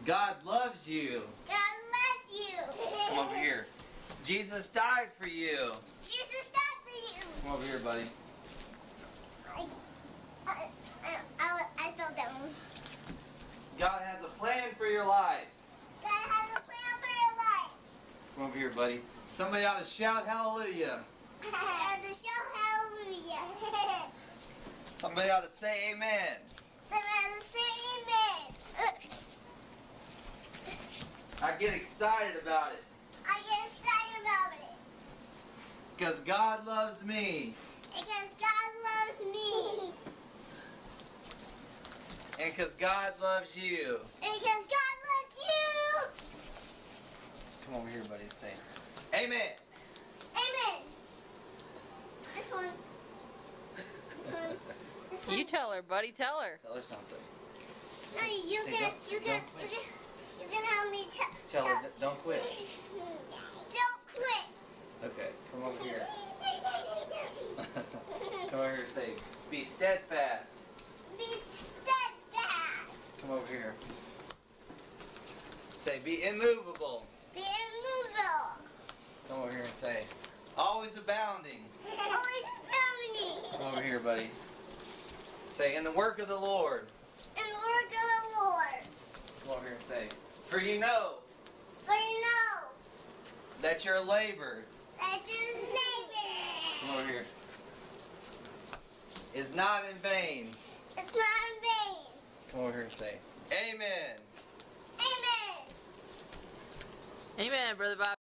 God loves you. God loves you. Come over here. Jesus died for you. Jesus died for you. Come over here, buddy. I fell down. God has a plan for your life. God has a plan for your life. Come over here, buddy. Somebody ought to shout hallelujah. And to shout hallelujah. Somebody ought to say amen. Somebody say amen. I get excited about it. I get excited about it. Because God loves me. Because God loves me. And because God loves you. And because God loves you. Come over here, buddy. Say amen. Amen. This one. This one. This one. You tell her, buddy. Tell her. Tell her something. No, you can help me Tell her, don't quit. Don't quit. Okay, come over here. Come over here, say, be steadfast. Be steadfast. Come over here. Say, be immovable. Be immovable. Come over here and say, always abounding. Always abounding. Come over here, buddy. Say, in the work of the Lord. In the work of the Lord. Come over here and say, for you know For you know that your labor that your come labor over here, is not in vain. is not in vain. Come over here and say, amen. Amen. Amen, Brother Bob.